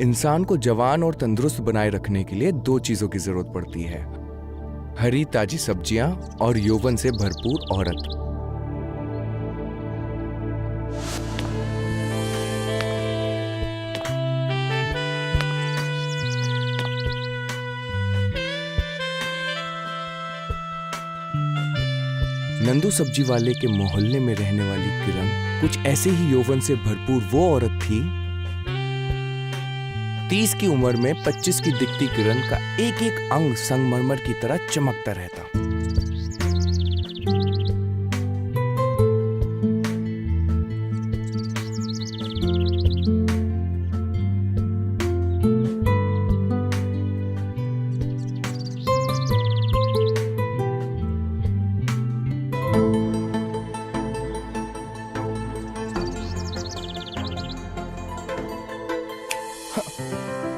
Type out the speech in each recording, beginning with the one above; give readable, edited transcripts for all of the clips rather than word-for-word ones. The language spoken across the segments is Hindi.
इंसान को जवान और तंदुरुस्त बनाए रखने के लिए दो चीजों की जरूरत पड़ती है, हरी ताजी सब्जियां और यौवन से भरपूर औरत। नंदू सब्जी वाले के मोहल्ले में रहने वाली किरण कुछ ऐसे ही यौवन से भरपूर वो औरत थी। 30 की उम्र में 25 की दिखती किरण का एक एक अंग संगमरमर की तरह चमकता रहता।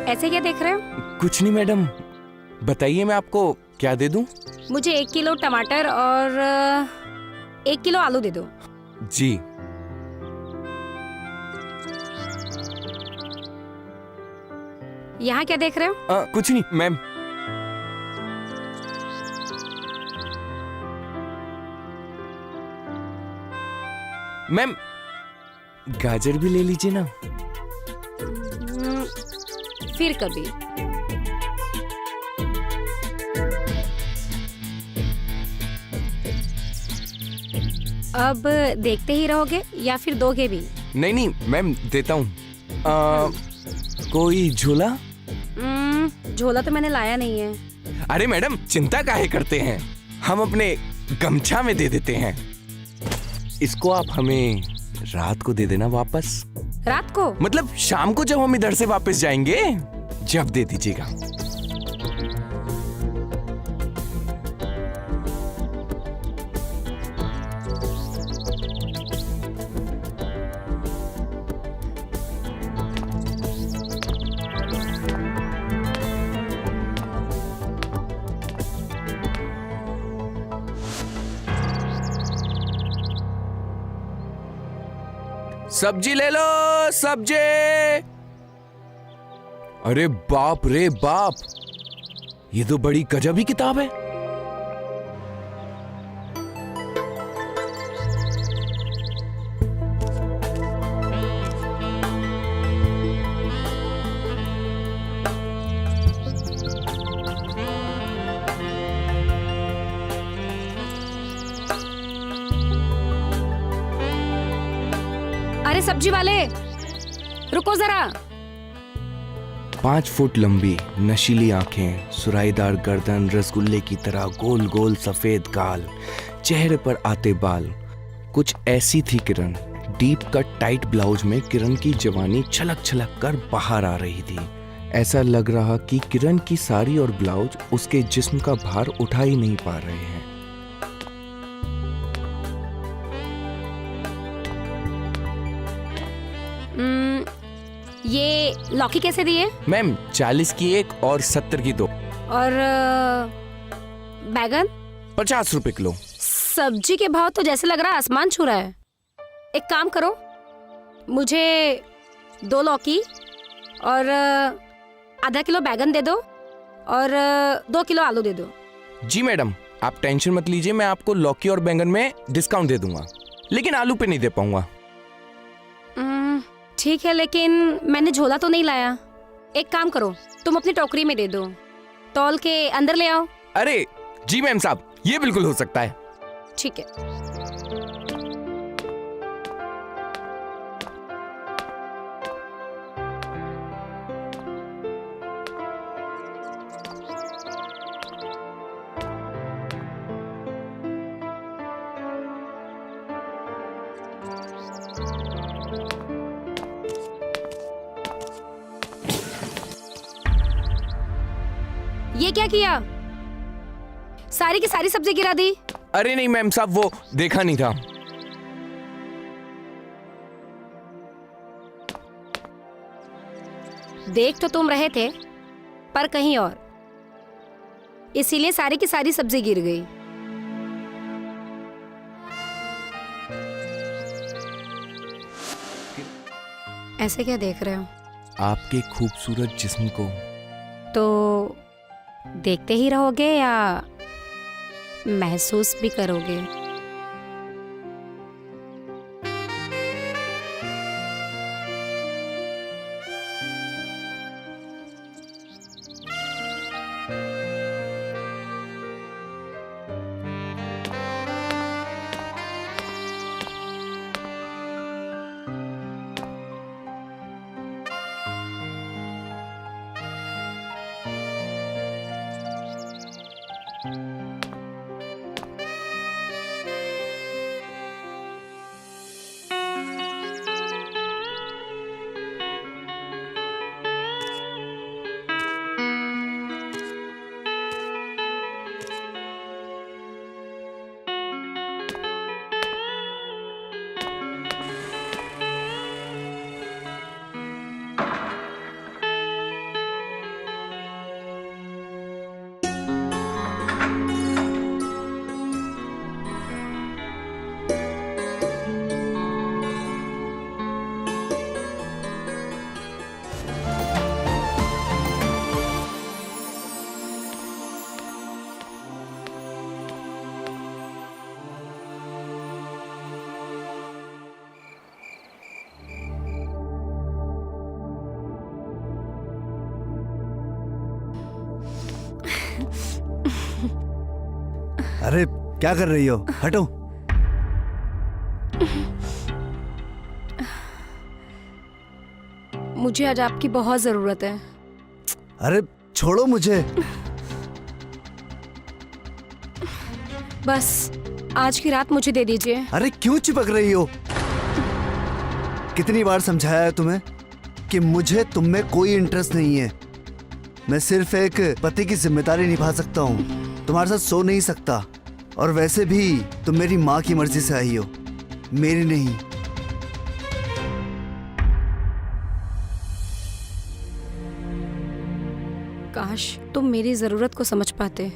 ऐसे क्या देख रहे हो? कुछ नहीं मैडम, बताइए मैं आपको क्या दे दूं? मुझे 1 किलो टमाटर और 1 किलो आलू दे दो। जी। यहाँ क्या देख रहे हो? कुछ नहीं मैम। मैम गाजर भी ले लीजिए ना। फिर कभी। अब देखते ही रहोगे या फिर दोगे भी? नहीं नहीं मैम, देता हूँ। कोई झोला? झोला तो मैंने लाया नहीं है। अरे मैडम चिंता काहे करते हैं, हम अपने गमछा में दे देते हैं। इसको आप हमें रात को दे देना वापस। रात को? मतलब शाम को जब हम इधर से वापस जाएंगे, जब दे दीजिएगा। सब्जी ले लो, सब्जी। अरे बाप रे बाप, ये तो बड़ी गजबी किताब है। अरे सब्जी वाले, रुको जरा। 5 फुट लंबी नशीली आंखें, सुराहीदार गर्दन, रसगुल्ले की तरह गोल गोल सफेद गाल, चेहरे पर आते बाल। कुछ ऐसी थी किरण। डीप कट टाइट ब्लाउज में किरण की जवानी छलक छलक कर बाहर आ रही थी। ऐसा लग रहा कि किरण की साड़ी और ब्लाउज उसके जिस्म का भार उठा ही नहीं पा रहे हैं। ये लौकी कैसे दिए? मैम 40 की एक और 70 की 2। और बैगन? 50 रुपए किलो। सब्जी के भाव तो जैसे लग रहा है आसमान छू रहा है। एक काम करो, मुझे 2 लौकी और आधा किलो बैगन दे दो और 2 किलो आलू दे दो। जी मैडम, आप टेंशन मत लीजिए, मैं आपको लौकी और बैंगन में डिस्काउंट दे दूंगा, लेकिन आलू पे नहीं दे पाऊंगा। ठीक है, लेकिन मैंने झोला तो नहीं लाया। एक काम करो, तुम अपनी टोकरी में दे दो, तौल के अंदर ले आओ। अरे जी मैम साहब, ये बिल्कुल हो सकता है। ठीक है। ये क्या किया? सारी की सारी सब्जी गिरा दी। अरे नहीं मैम साहब, वो देखा नहीं था। देख तो तुम रहे थे, पर कहीं और, इसीलिए सारी की सारी सब्जी गिर गई। ऐसे क्या देख रहे हो? आपके खूबसूरत जिस्म को। तो देखते ही रहोगे या महसूस भी करोगे? अरे क्या कर रही हो? हटो। मुझे आज आपकी बहुत जरूरत है। अरे छोड़ो मुझे। बस आज की रात मुझे दे दीजिए। अरे क्यों चिपक रही हो? कितनी बार समझाया है तुम्हें कि मुझे तुम में कोई इंटरेस्ट नहीं है। मैं सिर्फ एक पति की जिम्मेदारी निभा सकता हूँ, तुम्हारे साथ सो नहीं सकता। और वैसे भी तुम मेरी माँ की मर्जी से आई हो, मेरी नहीं। काश तुम मेरी जरूरत को समझ पाते।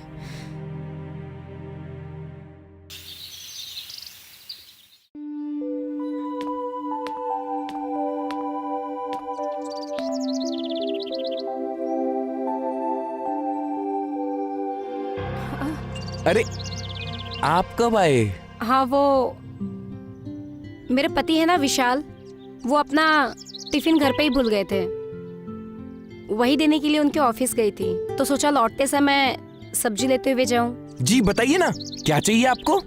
अरे आप कब आए? हाँ, वो मेरे पति है ना विशाल, वो अपना टिफिन घर पे ही भूल गए थे। वही देने के लिए उनके ऑफिस गई थी, तो सोचा लौटते समय सब्जी लेते हुए जाऊं। जी बताइए ना, क्या चाहिए आपको?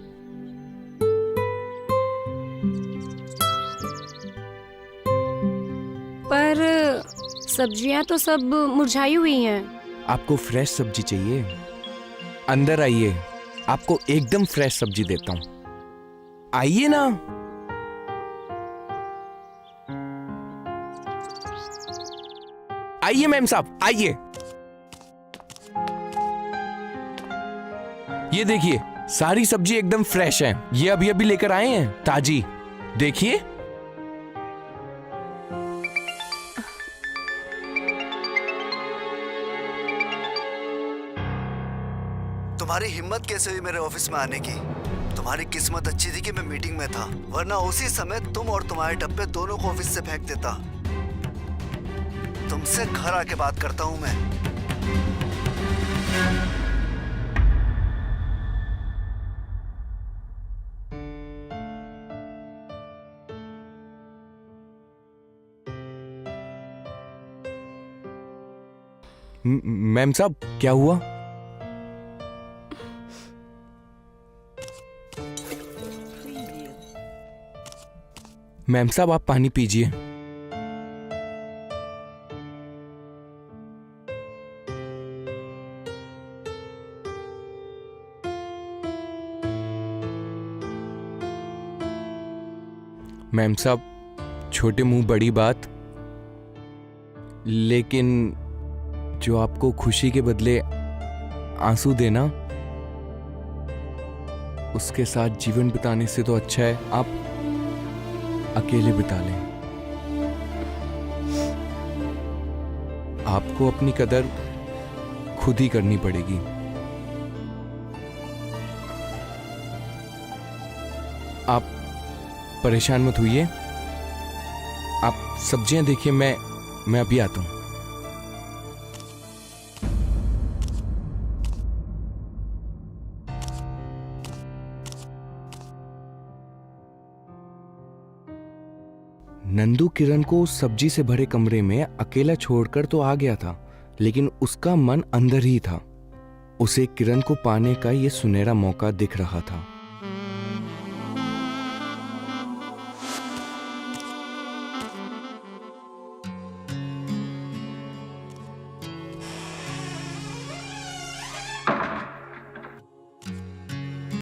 पर सब्जियां तो सब मुरझाई हुई हैं। आपको फ्रेश सब्जी चाहिए? अंदर आइए, आपको एकदम फ्रेश सब्जी देता हूं। आइए ना। आइए मैम साहब, आइए। ये देखिए, सारी सब्जी एकदम फ्रेश है। ये अभी अभी लेकर आए हैं, ताजी। देखिए। तुम्हारी हिम्मत कैसे हुई मेरे ऑफिस में आने की? तुम्हारी किस्मत अच्छी थी कि मैं मीटिंग में था, वरना उसी समय तुम और तुम्हारे डब्बे दोनों को ऑफिस से फेंक देता। तुमसे घर आके बात करता हूं मैं। मैम साहब, क्या हुआ? मैम साहब, आप पानी पीजिए। मैम साहब, छोटे मुंह बड़ी बात, लेकिन जो आपको खुशी के बदले आंसू देना, उसके साथ जीवन बिताने से तो अच्छा है आप अकेले बिता लें। आपको अपनी कदर खुद ही करनी पड़ेगी। आप परेशान मत होइए। आप सब्जियां देखिए, मैं अभी आता हूँ। नंदू किरण को उस सब्जी से भरे कमरे में अकेला छोड़कर तो आ गया था, लेकिन उसका मन अंदर ही था। उसे किरण को पाने का ये सुनहरा मौका दिख रहा था।